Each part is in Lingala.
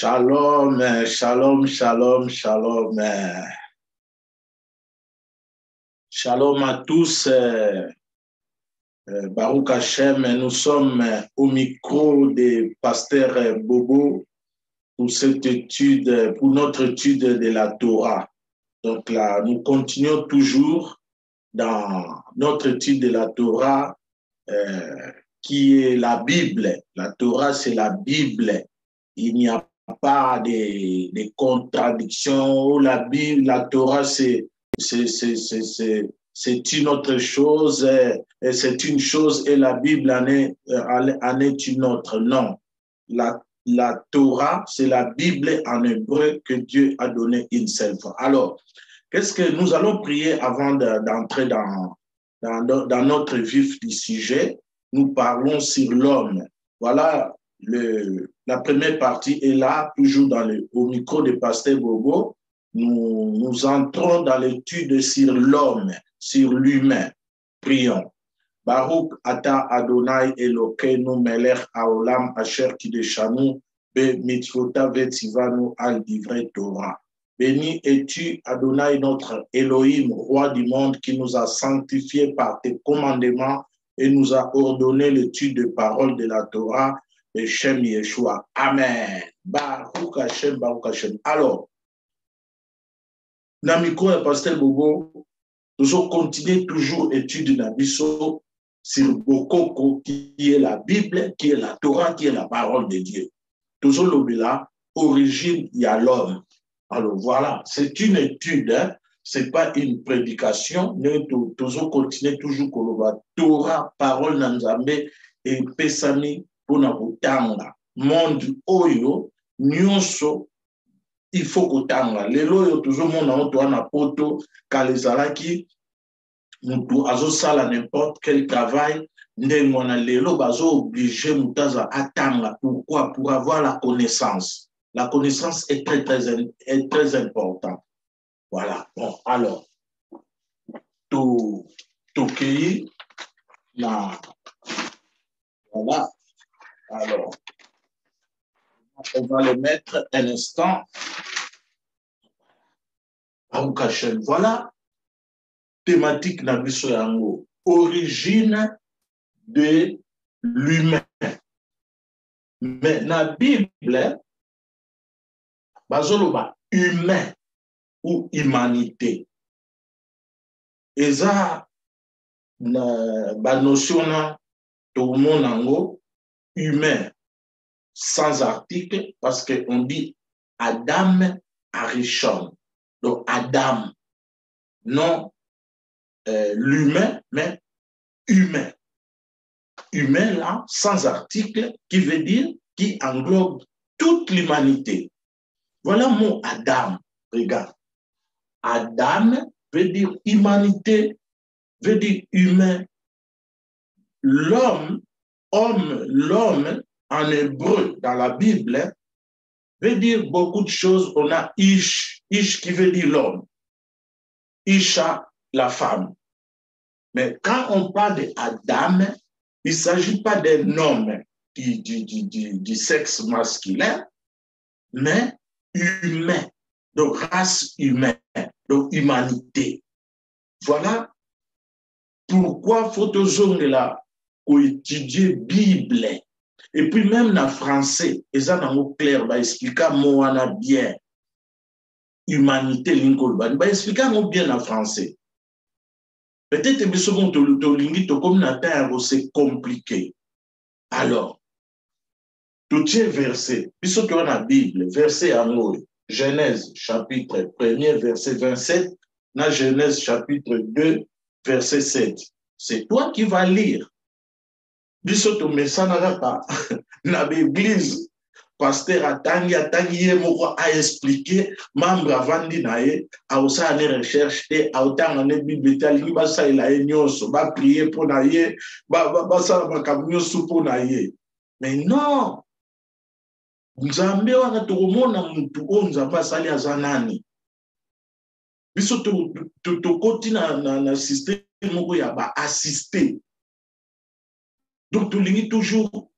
Shalom, shalom, shalom, shalom. Shalom à tous. Baruch Hashem, nous sommes au micro de Pasteur Bobo pour cette étude, pour notre étude de la Torah. Donc là, nous continuons toujours dans notre étude de la Torah, qui est la Bible. La Torah, c'est la Bible. Il n'y a pas de contradictions. La Bible, la Torah, c'est une autre chose, c'est une chose et la Bible en est une autre. Non, la Torah, c'est la Bible en hébreu que Dieu a donné une seule fois. Alors, qu'est-ce que nous allons prier avant d'entrer dans notre vif du sujet? Nous parlons sur l'homme. Voilà, la première partie est là, toujours au micro de Pasteur Bobo. Nous entrons dans l'étude sur l'homme, sur l'humain. Prions. Baruch ata Adonai Elokeinu melech haolam asher kideshanu be mitzvota vetzivanu al divrei Torah. Béni es-tu, Adonai, notre Elohim, roi du monde, qui nous a sanctifiés par tes commandements et nous a ordonné l'étude de paroles de la Torah, de Shem Yeshua. Amen. Baruch Hashem, Baruch Hashem. Alors, Namiko et Pasteur Bobo, nous allons continuer toujours l'étude de Nabiso sur Bokoko, qui est la Bible, qui est la Torah, qui est la parole de Dieu. Toujours l'obéla, origine, il y a l'homme. Alors voilà, c'est une étude, hein? Ce n'est pas une prédication. Nous toujours continuer toujours Koloba, Torah, parole Nanzambe et Pesami pour Nabutanga. Monde Oyo, Nyonso, il faut kotanga. Lelo yo toujours mon auto na poto kalizalaki mutu azosala n'importe quel travail ndengona lelo bazo obligé mutaza atanga. Pourquoi? Pour avoir la connaissance. La connaissance est très importante. Voilà. Bon, alors tout qui na voilà. Alors on va le mettre un instant. Voilà, thématique Nabiso Yango, origine de l'humain. Mais la Bible, bazoloba humain ou humanité. Et ça, la notion tout le monde humain sans article parce qu'on dit Adam Arishon. Donc, Adam, non l'humain, mais humain. Humain, là, sans article, qui veut dire, qui englobe toute l'humanité. Voilà le mot Adam. Regarde. Adam veut dire humanité, veut dire humain. L'homme, l'homme, en hébreu, dans la Bible, veut dire beaucoup de choses. On a Ish qui veut dire l'homme. Isha, la femme. Mais quand on parle d'Adam, il ne s'agit pas d'un homme du sexe masculin, mais humain. Donc, race humaine, donc humanité. Voilà pourquoi faut toujours là étudier Bible. Et puis même dans le français, et ça dans le clair, va expliquer moi bien humanité linkolban, va expliquer moi bien en français. Peut-être que comme c'est compliqué. Alors, tout est versé. Puisque dans la Bible, verset en haut, Genèse chapitre 1er, verset 27, dans Genèse chapitre 2, verset 7. C'est toi qui vas lire. Bisoto mesana pas na l'église pasteur atangi yemoko a expliqué membre avandi nae a osa ne recherche et a otanga ne bible tali ba sa ila nyonso ba prier pour nae ba sa ba kamnyoso pour nae. Mais non, nzambe wana to mona mutu o nzambe asali azanani bisoto to koti na système moko ya ba assister. Donc, toujours,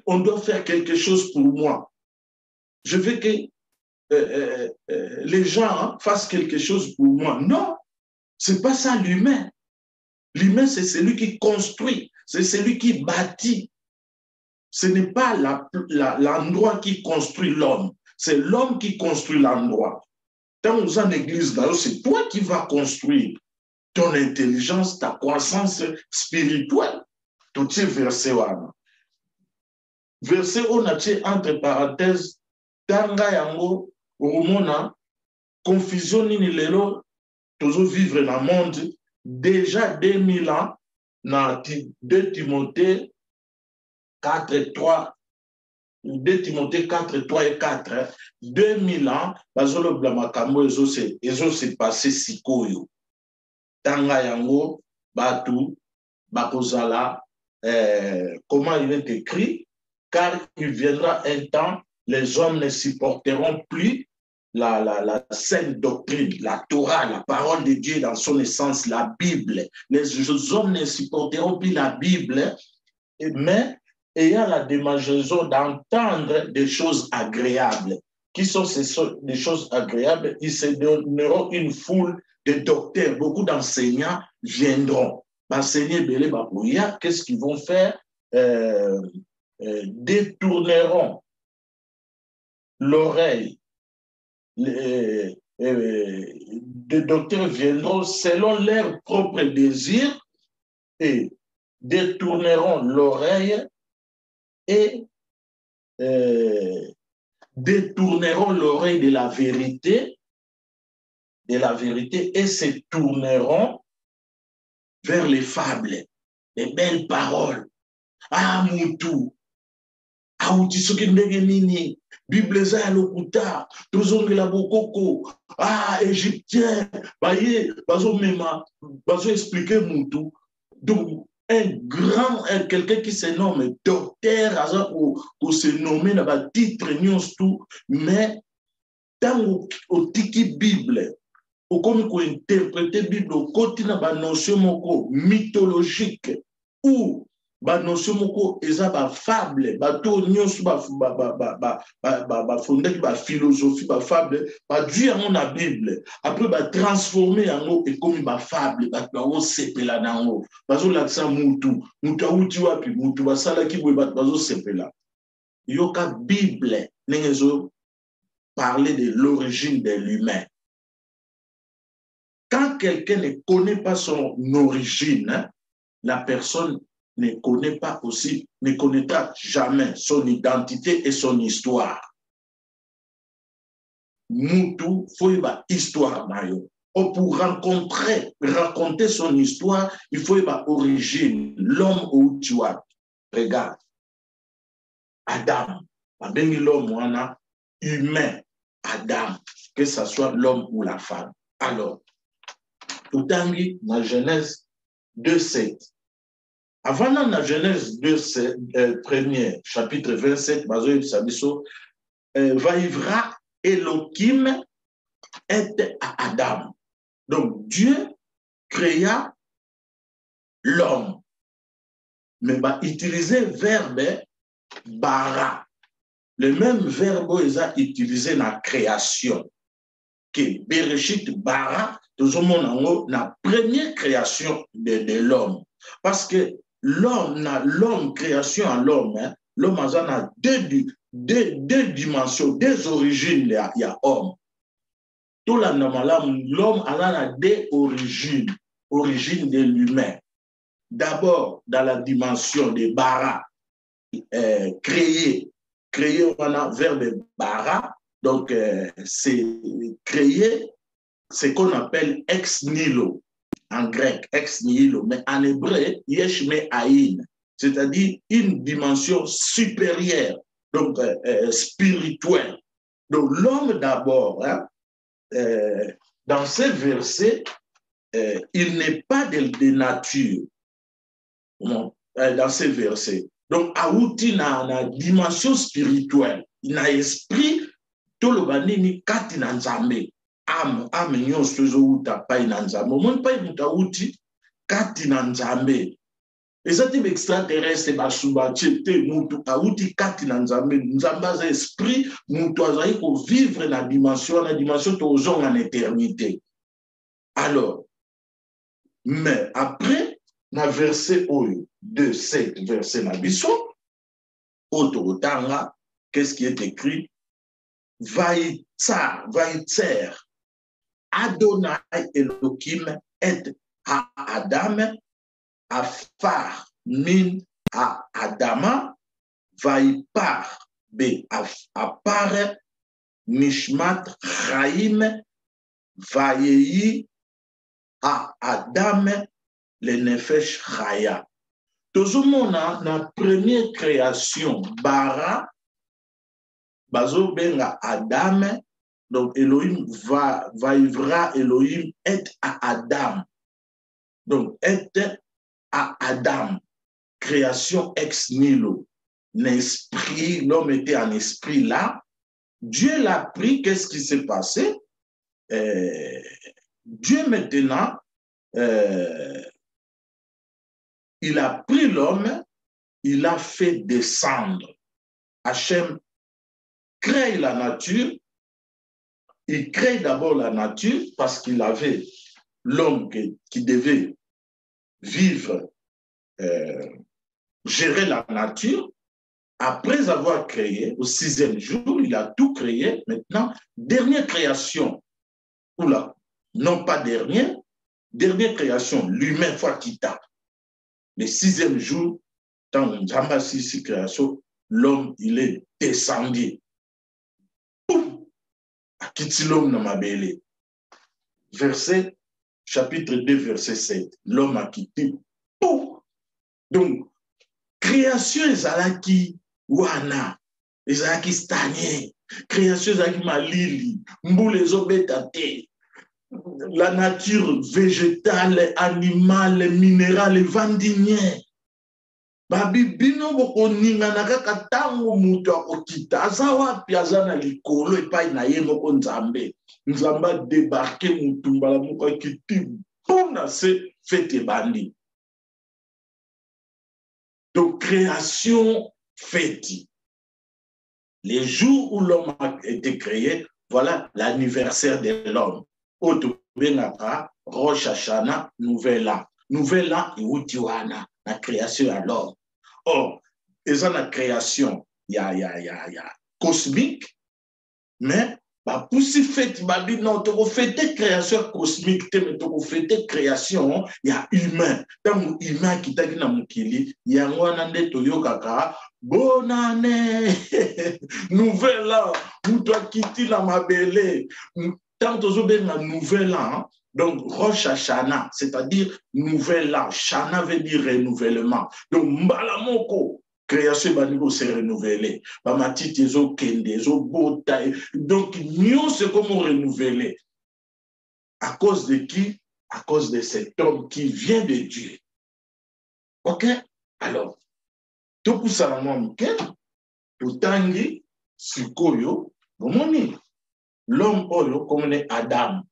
on doit faire quelque chose pour moi. je veux que les gens fassent quelque chose pour moi. Non, c'est pas ça l'humain. L'humain, c'est celui qui construit, c'est celui qui bâtit. Ce n'est pas l'endroit qui construit l'homme, c'est l'homme qui construit l'endroit. Dans une église, c'est toi qui vas construire ton intelligence, ta croissance spirituelle. Tout ces versets. Verset, on a entre parenthèses, tanga yango, romona, confusion ni lelo, toujours vivre dans le monde, déjà 2000 ans, dans 2 Timothée 4, 3, 2 Timothée 4, 3 et 4, 2000 ans, bazolo blamakambo, ezo se passé sikoyo. Tanga yango, batu, bakozala, comment il est écrit, car il viendra un temps, les hommes ne supporteront plus la sainte doctrine, la Torah, la parole de Dieu dans son essence, la Bible. Les hommes ne supporteront plus la Bible, mais ayant la démangeaison d'entendre des choses agréables. Qui sont des choses agréables? Ils se donneront une foule de docteurs. Beaucoup d'enseignants viendront. Enseigner Belé Babouya, qu'est-ce qu'ils vont faire? Détourneront l'oreille. Des docteurs viendront selon leurs propres désirs et détourneront l'oreille et détourneront l'oreille de la vérité et se tourneront vers les fables, les belles paroles. Ah, Moutou, auti soki ndenge nini, Bible za ya lokuta, tozongela bokoko, ah, égyptien, baye, bazo expliquer Moutou. Donc, quelqu'un qui se nomme docteur, pour se nommer dans le titre, tout, mais dans le tiki Bible, au comme qu'on interpréter Bible, au côté na ba notion moko mythologique ou ba notion moko eza ba fable, ba to nyonso ba fondé ba philosophie ba fable, ba Dieu en la Bible, après ba transformer en et comme ba fable, ba to sepela nango, ba zo laksa mutu uti wapi mutu ba sala ki boy ba zo sepela. Yoka Bible nengezo parler de l'origine de l'humain. Quand quelqu'un ne connaît pas son origine, la personne ne connaît pas aussi, ne connaîtra jamais son identité et son histoire. Moutou, faut y avoir histoire mayo. Pour raconter son histoire, il faut y avoir origine. L'homme où tu as, regarde, Adam, l'homme humain, Adam, que ce soit l'homme ou la femme. Alors, tout dans la Genèse 2:7. Avant la Genèse 2:7, premier chapitre 27, Vaivra Elohim est à Adam. Donc Dieu créa l'homme, mais va utiliser le verbe bara. Le même verbe est utilisé dans la création. Que Bereshit bara, tout le monde la première création de l'homme. Parce que l'homme, création à l'homme, l'homme a deux dimensions, deux origines, il y a homme. Tout l'homme a deux origines de l'humain. D'abord, dans la dimension de bara, créer, on a verbe bara, donc c'est créer, ce qu'on appelle ex nihilo, en grec, ex nihilo, mais en hébreu, yesh me aïn, c'est-à-dire une dimension supérieure, donc spirituelle. Donc l'homme d'abord, hein, dans ces versets, il n'est pas de nature, dans ces versets. Donc, Aouti na dimension spirituelle, il a esprit, tout le banini kati na nzambe. Ame nyonso ezo uta pai na nzambe. Omoni pai muta uti kati na nzambe. eza te extraterrestre basuba te mutu auti kati na nzambe nzambe aza esprit mutu azali kovivre na dimension tozonga na éternité. Alors mais après na verset oyo de 7 verset na biso otanga qu'est-ce qui est écrit? Vaïtser Adonai Elohim et à Adam afar min à Adama vaipar be apare nishmat chaim vayeyi à Adam le nefesh chaya. Tozomona na première création bara bazo benga Adam. Donc Elohim vaivra Elohim est à Adam. Donc est à Adam. Création ex nihilo. L'esprit, l'homme était en esprit là. Dieu l'a pris. Qu'est-ce qui s'est passé? Dieu maintenant, il a pris l'homme, il l'a fait descendre. Hachem crée la nature. Il crée d'abord la nature parce qu'il avait l'homme qui devait vivre, gérer la nature. Après avoir créé, au 6e jour, il a tout créé. Maintenant, dernière création, ou là, non pas dernière création, lui-même fois quitta. Le 6e jour, dans Nzamba 6 création, l'homme, il est descendu. Quitte l'homme dans ma belle. Verset, chapitre 2, verset 7. L'homme a quitté. Donc, création ezalaki wana, ezalaki stanye, création ezalaki malili, mboule ezobeta te. La nature végétale, animale, minérale, vandinière. Babi bino boko ninga na kaka tango mutu akokita aza wapi aza na likolo epai na ye moko nzambe débarqué mutu mbala moko akiti pona se fete bandi. Donc création fête. Les jours où l'homme a été créé, voilà l'anniversaire de l'homme. Auto benaka Rosh Hashanah, nouvel an. Nouvel an et utiwana. La création à l'homme. Or, ils ont la création, il y a cosmique, mais pour si fête, non, tu as fait création cosmique, mais tu as fait création, il y a humain. Dans humain qui t'a dit dans mon kili, il y a un ande toyo kaka, bonne année, nouvel an, où tu as quitté la mabelle, tant que tu as nouvel an. Donc, Rosh Hashanah, c'est-à-dire nouvel an. Shana veut dire renouvellement. Donc, Mbalamoko, création baniko s'est renouvelée. Bamatiti zo kende, zo bota. Donc, nous, c'est comment renouveler. À cause de qui? À cause de cet homme qui vient de Dieu. Ok? Alors, tout pour ça, tout tangi, sikoyo, bomoni. L'homme oyo, comme on est Adam.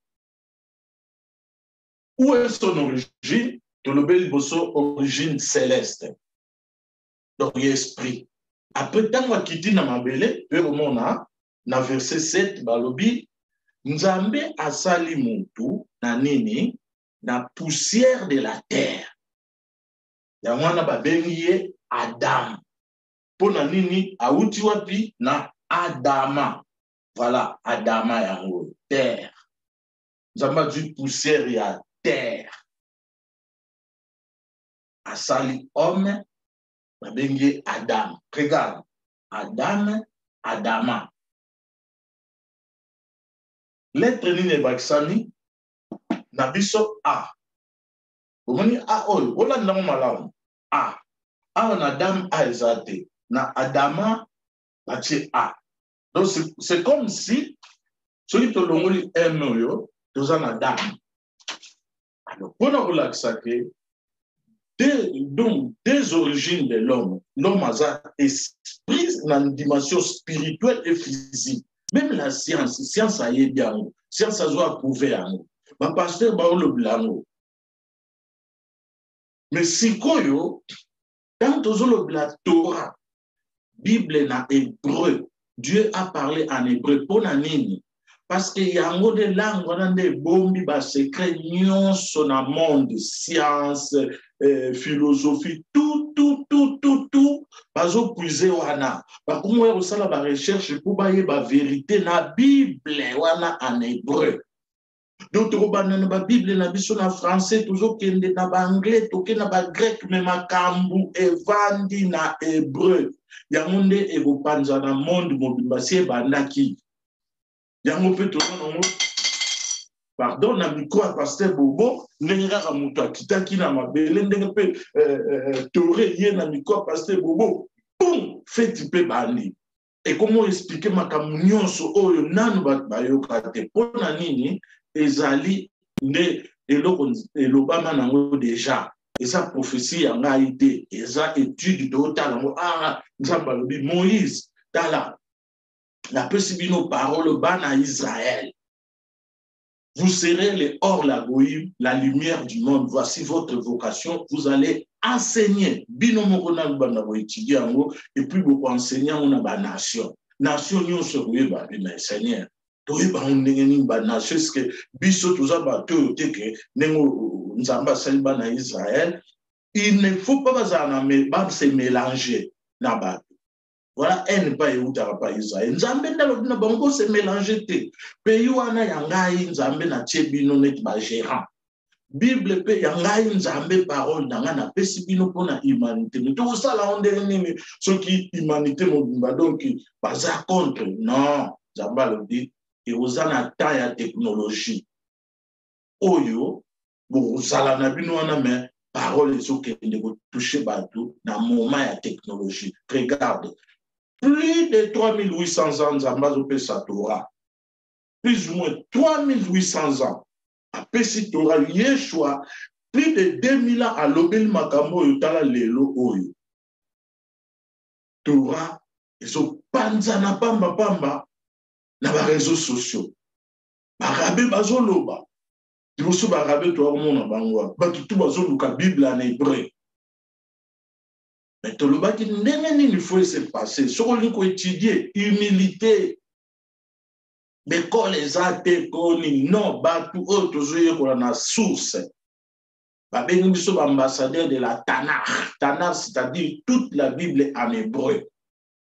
Où est son origine? Tolobel bosso, origine céleste. Donc, il y a esprit. Après, tant que tu na mabele, na verset 7, balobi, Nzambe asali muntu na nini na poussière de la terre. Yamwana babengiye Adam. Pona nini auti wapi na Adama. Voilà, Adama yango, terre. Nzambe du poussière ya terre. Asali homme, babengi Adam. Regarde, Adam, Adama. Lettre nini baksani, nabiso A. Omoni A oyo, ola ndamo malamu. A. A on Adam A ezate. Na Adama, batie A. Donc c'est comme si, celui qui a l'ongoli M oyo, tozan Adam. Alors, pour nous relaxer, des origines de l'homme, l'homme a esprit dans une dimension spirituelle et physique. Même la science a aidé à nous. Science a approuvé à nous. Ma pasteur Baolo Blanco. Mais sikoyo, quand on la Torah, Bible na hébreu, Dieu a parlé en hébreu pour nini. Parce qu'il y a un mot de langue, on a des bombes, des secrets, sur le monde, science, philosophie, tout. Bazo puiser wana. Ba comment on ça la recherche pour bailler la vérité na Bible wana en hébreu. Donc la Bible na biso na français toujours kende na anglais, toke na grec mais makambu evandi na hébreu. Ya monde e bopanza na monde mobimba sie bandaki. Yango pe tozo pardon na micro à pasteur Bobo ndenge kaka moto akitaki na mabele ndenge pe tore ye na micro à pasteur Bobo boum fait pe bandi et comment expliquer makambo nyonso oyo nanu bayoka te pona nini ezali nde eloko elobama nango déjà eza prophétie ya ngai te eza étude totala ngo nzambe alobi Moïse tala napesi bino parole bana Israël. Vous serez les hors-la-goïm, la lumière du monde. Voici votre vocation. Vous allez enseigner. Bino mokona bana bo étudier ango et puis beaucoup enseigner on a ba nation. Nation nyo se rué ba mais Seigneur. Toi ba on ndenge ba nation ce que biso toza ba to te que nengo nzamba sali bana Israël. Il ne faut pas ba se mélanger na ba. Voilà, elle n'est pas Yehuda, pas Israël. Nzambe na bango se mélanger te. Pays wana yangai nzambe na tchebino net ba gérant. Bible pe yangai nzambe parole nanga na pesi bino pona humanité. Mais tout ça là on nini ce qui humanité mobimba donc baza contre. Non, nzamba le dit et osana ta ya technologie. Oyo bo sala na bino wana mais parole so kende ko toucher bateau na moment ya technologie. Regarde. Plus de 3800 ans, Nzambazo pe sa Torah. Plus ou moins 3800 ans. Après si Torah, Yeshua, plus de 2000 ans à l'obél makambo yotala lelo oyo. Torah, ezo panza na pamba na ba réseaux sociaux. Barabe bazo loba. Diboso barabe to mona bangwa. Batutu bazo luka Bible en hébreu. Mais tout le bas qui il faut se passer. Ce qu'on peut étudier, humilité. Mais quand les athées, non, tout autre, toujours qu'on a source. Nous sommes ambassadeurs de la Tanakh. Tanakh, c'est-à-dire toute la Bible en hébreu.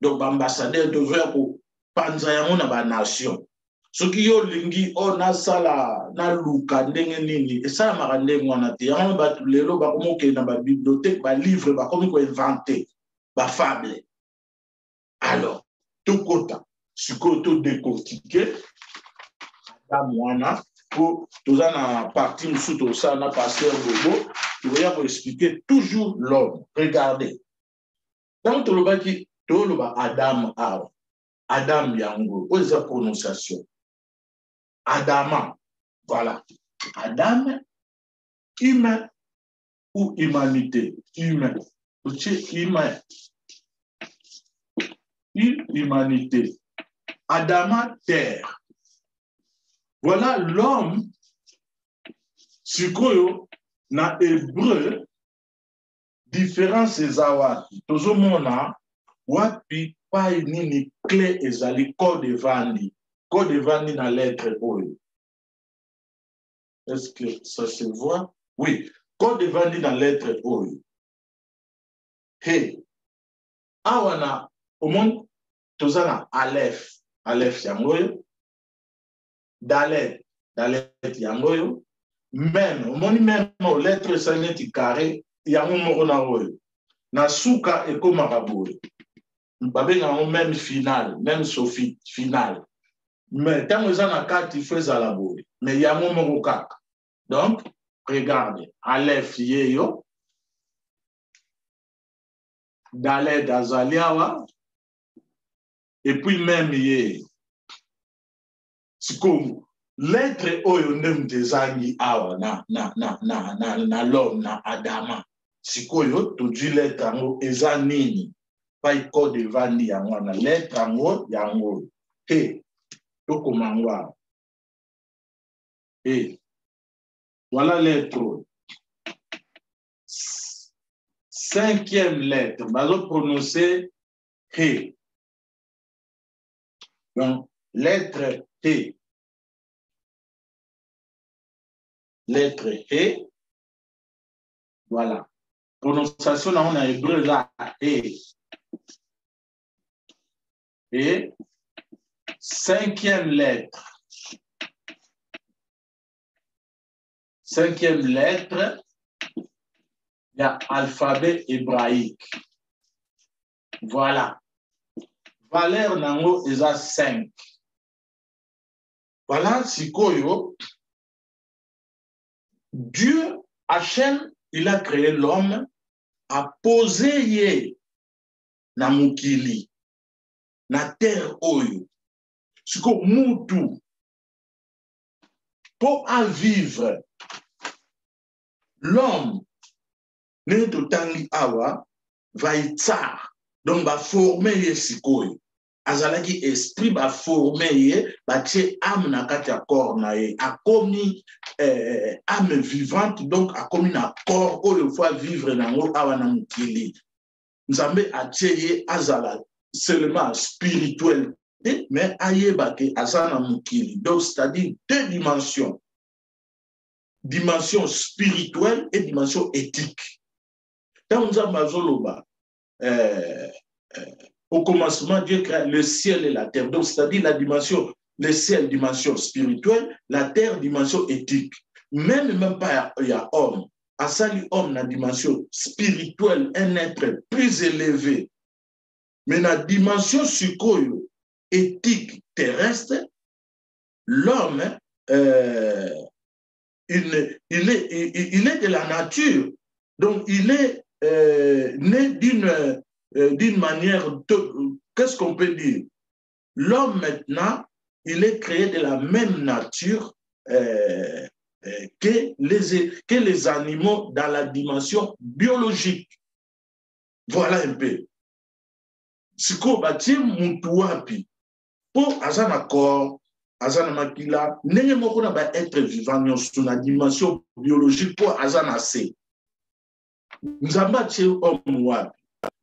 Donc, ambassadeur devrait pour Panzayamon à la nation. Ce qui est lingi, on a ça là, na luka, nini, et ça m'a rendu mon athée. On va les lots, bah, comment qu'il y a dans la bibliothèque, bah, livre, bah, comment qu'on inventé, bah, fable. Alors, tout côté, ce côté décortiqué, Adam Wana, pour tout ça, dans la partie, nous tout ça, on a passé un bobo, tu vas pour expliquer toujours l'homme. Regardez. Dans tout le bas qui, tout le bas, Adam Yango, où est la prononciation? Adama, voilà. Adam, humain ou humanité? Humain. Humain. Humanité. Adama, terre. Voilà l'homme, sikoyo, na hébreu, différence ezawaki. Tozo mona, wapi pa nini clé ezali code vandi. Code vandi na lettre oyo. Est-ce que ça se voit? Oui. Code vandi na lettre oyo. Hey. Awana, au monde, tozana Aleph. Aleph yangoyo. Dalet yangoyo. Même, au monde même, lettre saneti carré, yango moko na oyo. Na suka eko maraboyo. Babenga même final, même sophie final. Mais tant que ça n'a pas il faut ça la boue. Mais il y a un moment kaka. Donc, regardez, Aleph yeyo, Dalet Azaliawa, et puis même yé. C'est comme lettre oyo nem tezangi awa na l'homme na Adama. C'est koyo to di lettre ango ezanini. Pas iko de vandi yango na lettre ango yango. Hey. Et voilà l'être. cinquième lettre, bazo prononcer He. Donc, lettre He. Lettre He. Voilà. Prononciation, là, on a hébreu là, He. Et cinquième lettre. Cinquième lettre, il y a alphabet hébraïque. Voilà. Valeur nango est à 5. Voilà, sikoyo. Dieu, Hachem, il a créé l'homme, a posé yé na mukili, na terre oyo. Siko mutu, pour en vivre, l'homme, ne totangi awa, va itzar, donc va former yé sikoyo. Azalaki esprit va former yé, va tche âme na katia corps na yé, a commis âme vivante, donc a commis na corps, oyo fois vivre nango awa na mukili. Nzambe a tche yé azala seulement spirituel, mais ayebake azana mukili. Donc c'est-à-dire deux dimensions. Dimension spirituelle et dimension éthique. Dans Nzambe azoloba, au commencement, Dieu crée le ciel et la terre. Donc, c'est-à-dire la dimension, le ciel, dimension spirituelle, la terre, dimension éthique. Même pas, il y a homme. À ça, l'homme, la dimension spirituelle, un être plus élevé. Mais la dimension sukoyo, éthique, terrestre, l'homme, il est de la nature. Donc, il est né d'une manière, qu'est-ce qu'on peut dire? L'homme maintenant, il est créé de la même nature que les animaux dans la dimension biologique. Voilà un peu. Siko bati mutu wapi pour azana corps, azana makila, nenge moko na ba être vivant sur la dimension biologique pour azana se. Nzamba tche homme wapi.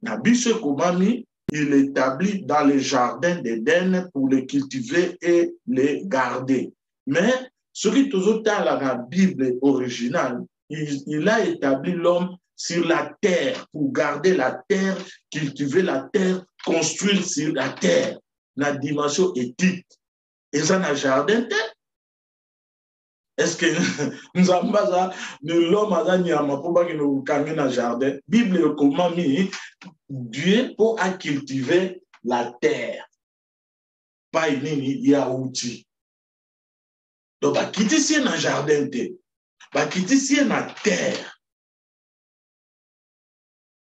Nabiso Komami, il établit dans les jardins d'Éden pour les cultiver et les garder. Mais ce qui est toujours dans la Bible originale, il a établi l'homme sur la terre, pour garder la terre, cultiver la terre, construire sur la terre, la dimension éthique. Et ça, dans le jardin, est-ce que nous avons l'homme a dit que nous avons un jardin? Bible comment mis Dieu pour cultiver la terre. Pas il y a outil. Donc, bah, quitter ici dans le jardin, bah, quitter ici dans la terre.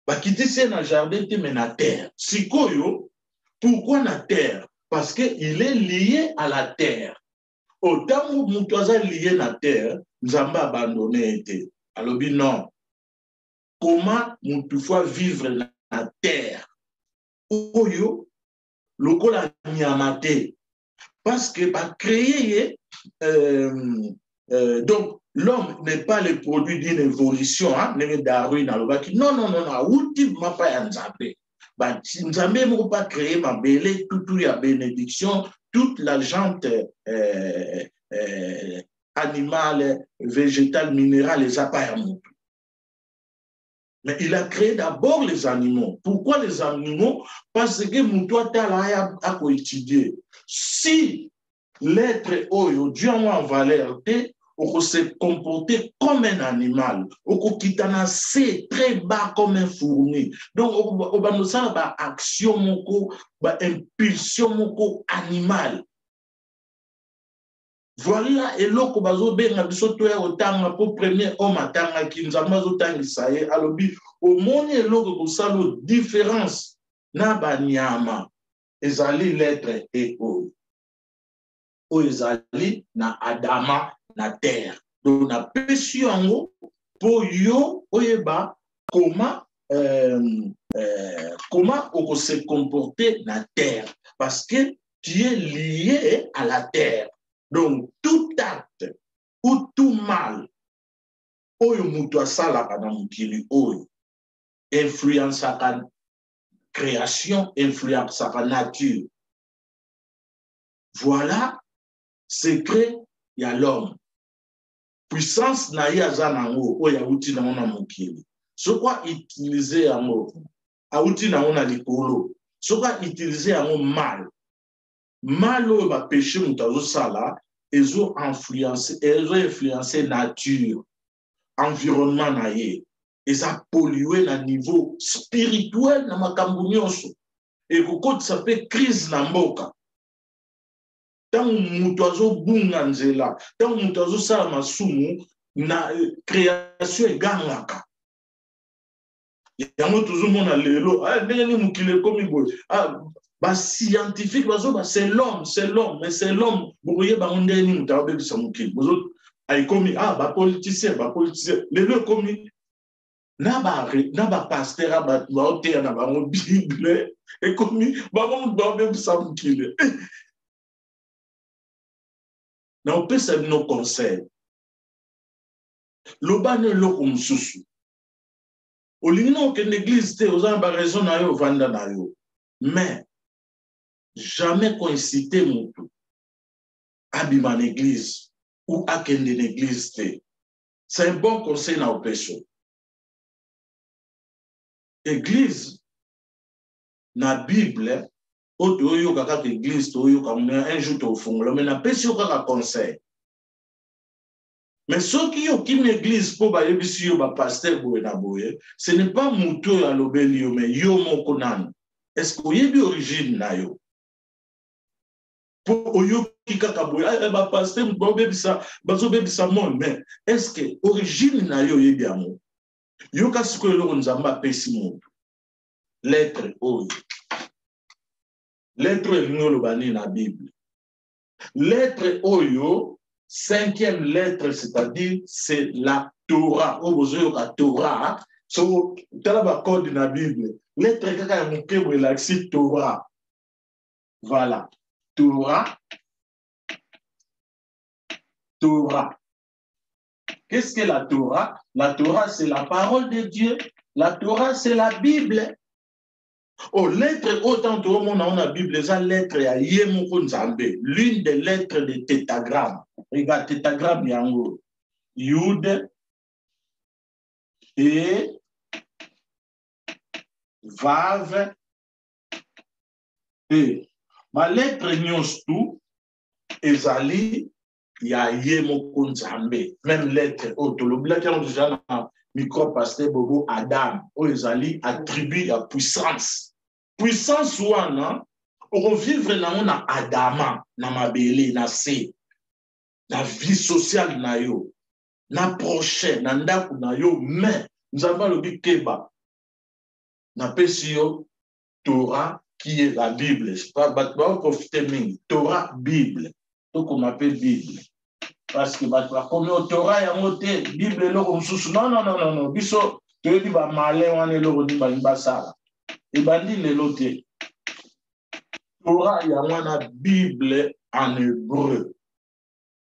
Bah, quitter ici dans le jardin, mais dans la terre. Sikoyo, pourquoi la terre? Parce qu'il est lié à la terre. Autant où Moutouaza lié à la terre, nous avons abandonné. Alors, non. Comment Moutoufoua vivre la terre? Oyo, lokola nyamate. Parce que par créer, donc l'homme n'est pas le produit d'une évolution, hein, non, non, non, non, outil m'a pas Nzambe. Nzambe m'a pas créé ma belle, tout y a bénédiction, toute la jante animale, végétale, minérale, les appareils. Mais il a créé d'abord les animaux. Pourquoi les animaux? Parce que Moutoua Tala a étudié. Si l'être oyo, Dieu a en valeur, on se comporter comme un animal, on kitana c'est très bas comme un fourmi. Donc on va nous faire une action moko, une impulsion moko animale. Voilà, et l'autre bazo benga biso toya otanga pour premier homme atanga ki nzamba zo tangisa ye alobi au monde eloko ko salo différence na banyama ezali l'être et o ezali na adama na terre. Donc na pesi yango po yo oyeba comment on se comporter na terre parce que tu es lié à la terre. Donc, tout acte ou tout mal, oyo mutu asala kana mukili oyo, influence la création, influence la nature. Voilà, secret, il y a l'homme. Puissance na ya zanango, o ya uti na ona mokili. So quoi utiliser un mot, a uti na ona likolo. So quoi utiliser un mot mal. Mal ou ba péché mutazo sala, ils ont influencé nature, environnement na ye. Ils ont pollué na niveau spirituel na makambo nyonso. Et kokoti s'appelle crise na mboka. Tant mutu azobunga nzela, tant mutu azosala masumu na création egangaka. Yango tozomona lelo, ndenge ni mokili ekomi boye. Ba scientifique c'est l'homme, mais c'est l'homme. Boye bango ndenge ni mutu abebisa mokili. Bozo aikomi ba politicien. Lelo ekomi na ba pasteur ba oteya na bango Bible ekomi bango mutu abebisa mokili. Na opesa bino conseil. Lobane loko mususu. Olingi na okende église te, oza ba raison na yo vanda na yo. Mais jamais coïnciter mutu abima en église ou akende en église te. C'est un bon conseil na opesa. Église na Bible oyo kaka église to yo kaka un jour to fungola mais na pesi yo kaka conseil. Mais ceux qui ont une église pour yebisi yo ba pasteur boye na boye, ce n'est pas muto ya lobeli yo mais yo moko nani. Est-ce que yebi origine na yo? Pour oyo ki kaka boye ba pasteur ba bebisa bazo bebisa monde mais est-ce que origine na yo yebi amo? Yo ka siko yo nzamba pesi mutu. Lettre oyo. Lettre elingo lobani na Bible. Lettre oyo 5e lettre, c'est-à-dire c'est la Torah. Au besoin de la Torah, so tala ba code na Bible. Lettre kaka ya mukebo elaxi Torah. Voilà. Torah. Qu'est-ce que la Torah? La Torah, c'est la parole de Dieu. La Torah, c'est la Bible. Oh, lettre, autant tout le monde a la Bible, ça lettre ya Yemoko Nzambe, l'une des lettres de tétagramme. Regarde, tétagramme yango. Yud et Vav et ma lettre nyos tout ezali ya Yemoko Nzambe. Même lettre, autolobila qui ont déjà dans micro pasteur Bobo Adam, où ezali attribue à puissance. Puissance wana, on vivre na Adama, na mabele, na se, na vie sociale na yo, na prochain, na ndaku na yo, mais nous avons le bikeba, na pesi yo Torah qui est la Bible. Je pas profiter mingi. Torah Bible. Donc on appelle Bible. Parce que comme au Torah ya moté Bible lo comme sous non. Biso to di ba malé wana lo di ba basala. Et bandi le loté. Torah ya wana Bible en hébreu.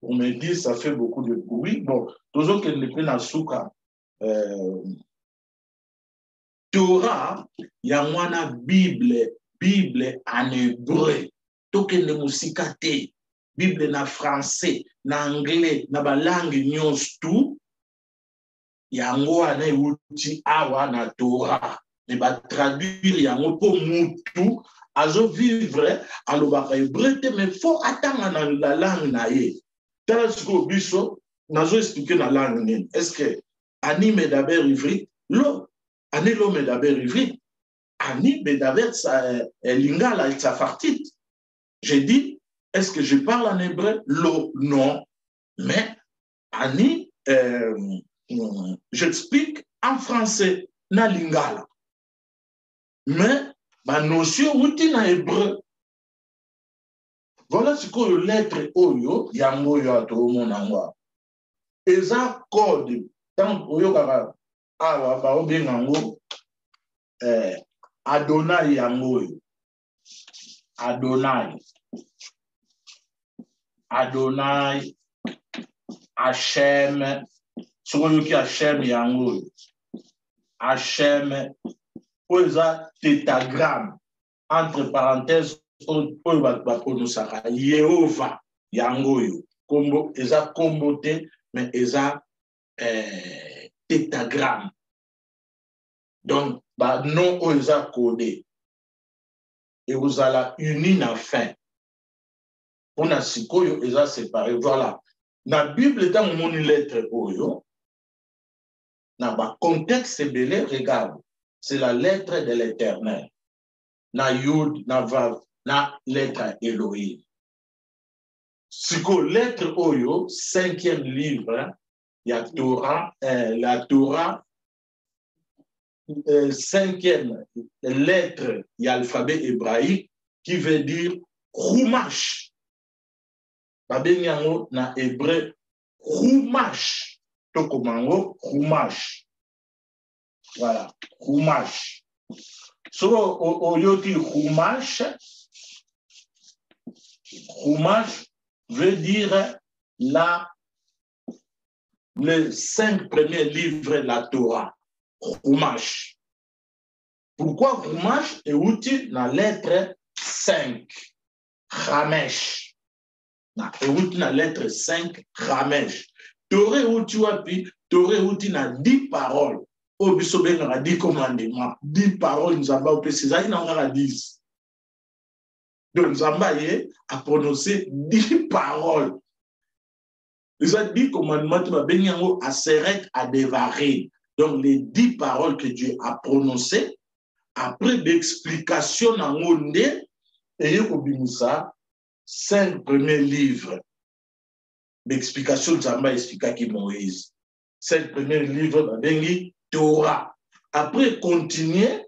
On me dit ça fait beaucoup de bruit. Bon, toujours que ne peut na souka Torah ya wana Bible en hébreu. Tokende musika te. Bible na français, na anglais, na ba langue nyons tout. Yango ana uti awa na Torah. Ne ba traduire yango po mutu azo vivre alobaka hébreu te mais faut attendre na la langue na ye. Tala siko biso nazo expliquer na langue nini. Est-ce que ani medaber ivri? Lo, ani lo medaber ivri. Ani medaber sa lingala tsafartit. J'ai dit est-ce que je parle en hébreu? Non. Mais, Annie, j'explique en français, na lingala. Mais, ma notion, outil en hébreu. Voilà ce que le lettre oyo, yango yo ato mon angwa. Eza code, tant oyo kaka, awa, ba obi nango, Adonai yango yo. Adonai, Hachem, ce qu'on dit Hachem yango. Hachem, oza tétagramme, entre parenthèses, oyo bato bapronosaka Yehova yango yo. Kombo, eza kombo te, mais eza tétagramme. Donc, ba non oyo eza codé. Et vous allez uni na fin. On a sikoyo eza séparé. Voilà. La Bible est dans mon lettre oyo. Na ba contexte belé, regarde. C'est la lettre de l'Éternel. Na Yud, na Vav, na lettre Elohim. Siko lettre oyo, 5e livre, il y a Torah, la Torah, 5e lettre, il y a l'alphabet hébraïque qui veut dire Chumash. Babenyango na hébreu Chumash. Tokomango Chumash. Voilà, Chumash. So oyoti Chumash. Chumash veut dire les 5 premiers livres de la Torah. Chumash. Pourquoi Chumash est utile dans la lettre 5? Chamesh. Est utile dans la lettre 5, Chamesh. Torah est utile, Torah est utile dans 10 paroles. Au bisobé, on a 10 commandements. 10 paroles, nous avons fait ça, il en a 10. Donc, Zamba a prononcé 10 paroles. Il a 10 commandements, tu vas bénir à Seret, à Devarim. Donc, les 10 paroles que Dieu a prononcées, après d'explications dans le monde, et il y a 5 premiers livres d'explications de Zamba expliqua qui Moïse. 5 premiers livres de Torah. Après, continuer,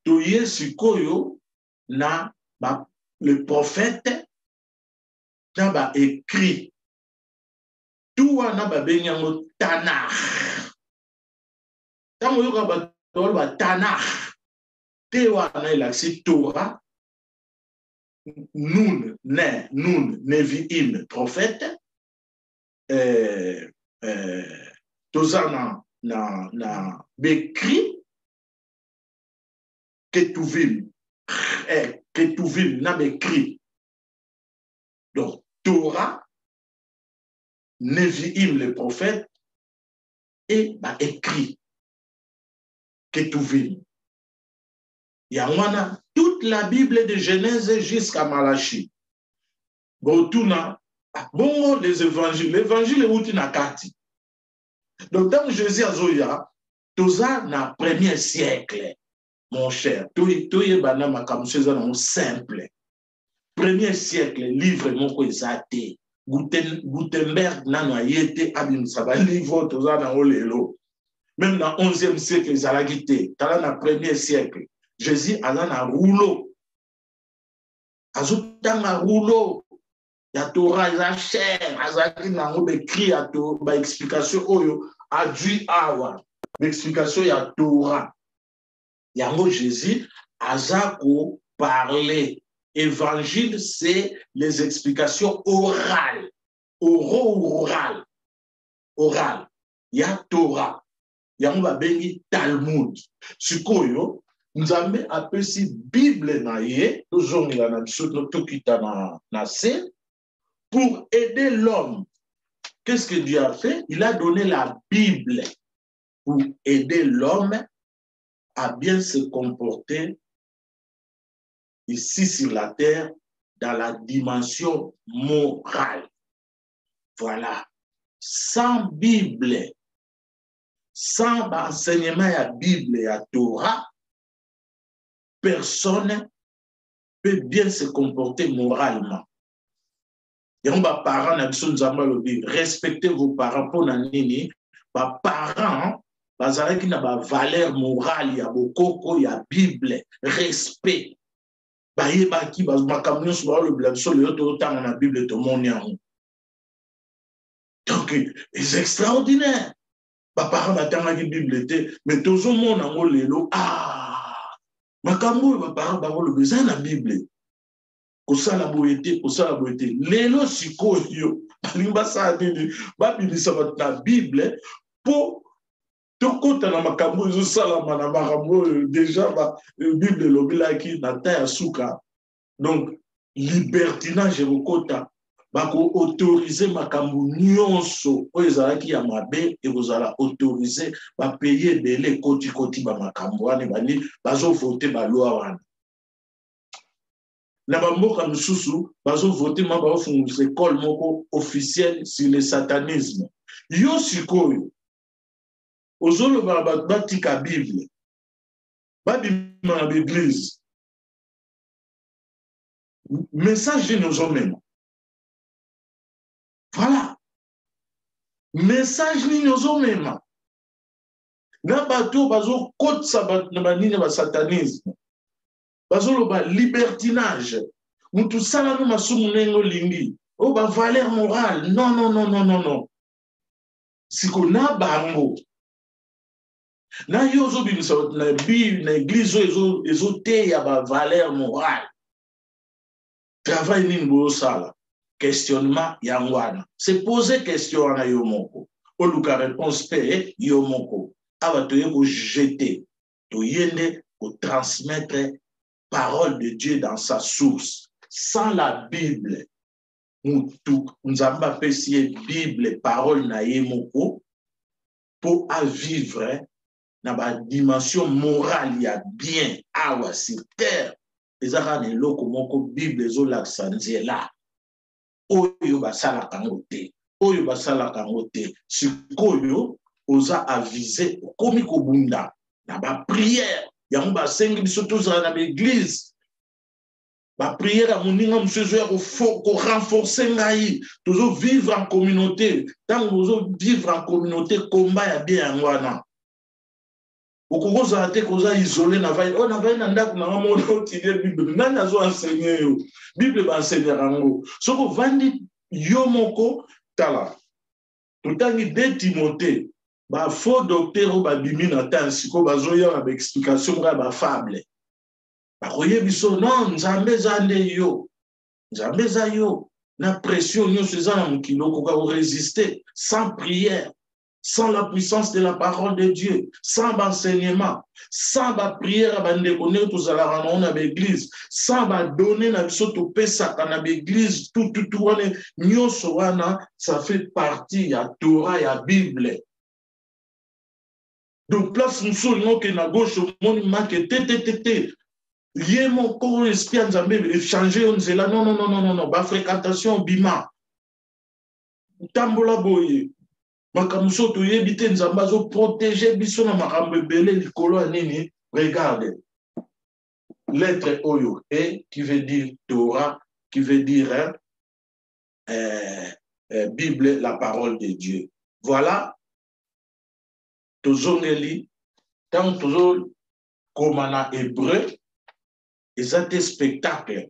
Toye Sikoyo, na le prophète n'a écrit tout n'a benyango Tanakh. Tango yoka ba Tanakh. Tewa na ilaksi Torah. Nun, Nevi'im, prophète. Tozana na Bekri. Ketuvim. Ketuvim n'a écrit. Donc, Torah, Nevi'im, le prophète, et écrit. Ketuvim. Il y a toute la Bible de Genèse jusqu'à Malachi. Bon, les évangiles. L'évangile est où tu n'as qu'à. Donc, dans Jésus Azoya, tout ça, dans le 1er siècle. Mon cher, tout est simple. Premier siècle, livre mon koizate. Gutenberg n'a été abîmé. Ça va livre tout ça dans le même dans le 11e siècle, ils ont quitté. Dans le 1er siècle, Jésus a un rouleau. Azoutan un rouleau. Il y a Torah, il y a chair. Azaki n'a pas écrit à Torah. Explication, a dû avoir. L'explication, il y a Torah. Yango Jésus, Azako parlait. Évangile, c'est les explications orales. Orales. Il y a Torah. Yango va béni Talmud. Sikoyo, nous avons appelé si Bible naïe, toujours il y a pour aider l'homme. Qu'est-ce que Dieu a fait? Il a donné la Bible pour aider l'homme à bien se comporter ici sur la terre dans la dimension morale. Voilà. Sans Bible, sans enseignement à la Bible et à la Torah, personne peut bien se comporter moralement. Et on va parents, respectez vos parents pour nini, parents, bazala qui n'a pas valeur morale, il y a beaucoup, il y a Bible, respect. Bayeba qui baz makamyo sur le blanc sur le autant dans la Bible tout monde y a. Donc c'est extraordinaire. Parents n'attendent la Bible mais tout le monde en lelo makamyo parents ba le besoin la Bible. Kosala boyete lelo sikoyo limba sa nini ba binisa la Bible pour tokota na makambo ezo salama na makambo déjà ba Bible lobelaki na ta ya suka. Donc libertinage kokota bako autoriser makambo nyonso oyo ezalaki ya mabe ekozala autoriser ba payer belé koti ba makambo wana bani bazo voter ba loi wana. Na bamboka misusu bazo voter ma ba fungisa école moko officielle sur le satanisme. Yo sikoyo ozolo ba batika Bible babima na l'église message nous emmène. Voilà. Message nous emmène. Na bato bazo kote sabat na banini ba satanisme. Bazo lo ba libertinage. Mutu sala no masumu nengo lingi. O ba valeur morale. Non non non non non non. Siko na bango. Na yozo bimisa na bi na église ezo te ya ba valeur morale. Travail nini bo sala. Questionnement yangwana. Se poser question na yomoko. Oluka réponse pe yomoko. Ava toye ko jeter. Toyende ko transmettre parole de Dieu dans sa source. Sans la Bible, nous avons fait Bible, parole na yemoko pour à vivre dans la dimension morale, il y a bien awa sur terre. Les arabes loko moko Bible zo l'accent là. Oyo basala kangote, oyo basala kangote. Sikoyo oza aviser komi kobunda na ba prière. Yango ba sengi biso tozala na l'église. Ba prière à moninga msezo ko renforcer ngai, tozo vivre en communauté. Tant tozo vivre en communauté combat ya bien ngwana. Okoza te koza isolé na vai, on avait na ndako na mono tirer Bible. Nani azo enseigner yo? Bible ba enseigner rango. Soko vandi yo moko tala. Totangi de Timothée. Ba faux docteur ba bimi na tansiko bazoya ba explication ba fable. Ba koye biso non nzambe zande yo. Nzambe za yo na pression yo sezana mukilo ko ka résister sans prière, sans la puissance de la parole de Dieu, sans enseignement, sans ba prière ba ndekone to zala na l'église, sans ba donner na biso to pesa na l'église tout wana nyoso wana ça fait partie ya Torah ya Bible. Donc place nous non que na gauche mon manque tététété lié mon corps esprit nzambe échanger on zela non non non non non ba fréquentation bima tambola boye makamuso to yebite nzamba zo protéger biso na makambo belé likolo nini. Regarde lettre oyo et qui veut dire Torah, qui veut dire Bible, la parole de Dieu. Voilà. Tozongeli, tant toujours comme en hébreu, et ça des spectacles.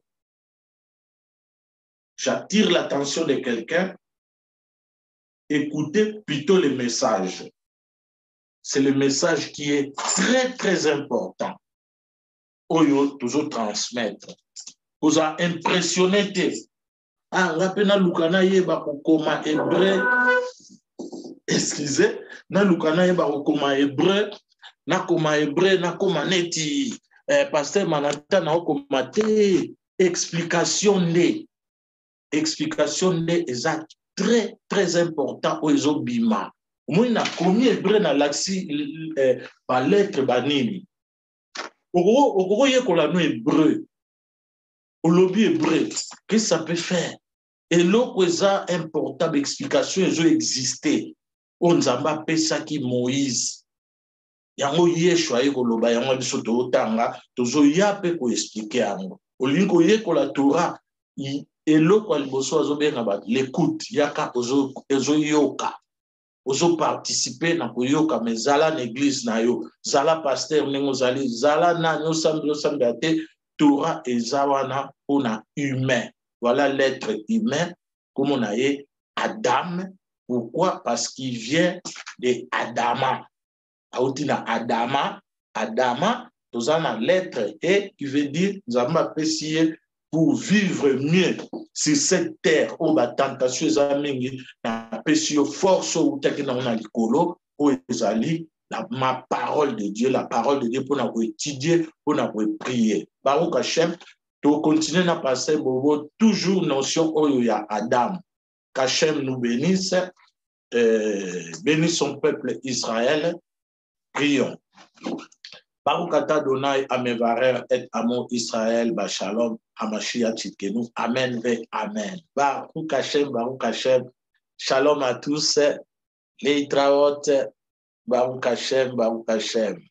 J'attire l'attention de quelqu'un, écoutez plutôt le message. C'est le message qui est très très important. Oyo toujours transmettre. Vous a impressionné. Ah, on a peine à l'ukana yeba koma hébreu. Excusez, na lukana yeba koma hébreu, na koma hébreu, na koma neti pasteur Manata na koma te explication ne exact très très important aux obima. Moi na komi hébreu na laxi ba lettre banini. Oko yekola no hébreu. Au lobby hébreu, qu'est-ce que ça peut faire? Et l'autre important explication ils ont existé. On zamba pesa ki Moïse. Yango Yeshua yeko loba yango biso to tanga tozo yape ko expliquer yango. Olingo yeko la Torah et l'autre liboso azobenga ba l'écoute yaka ozo yoka. Ozo participer na ko yoka mezala na église na yo. Zala pasteur nengo zali zala na nyo sambi ate Torah ezawana ona humain. Voilà l'être humain comme on a eu Adam. Pourquoi? Parce qu'il vient de Adama. Aoutina Adama, Adama, nous avons l'être et qui veut dire nous avons apprécié pour vivre mieux sur cette terre où la tentation est amenée, apprécié force où t'es dans la licolo où ils allaient ma parole de Dieu pour nous étudier, pour nous prier. Baruch Hashem, tu continues à passer bobo toujours notion où il y a Adam. Qu'Hachem nous bénisse, bénisse son peuple Israël. Prions. Baruch atah Adonai amevarer et amo Israël ba shalom Hamashiach tzidkenu. Amen ve amen. Baruch Hashem. Shalom à tous. Leitraot. Baruch Hashem.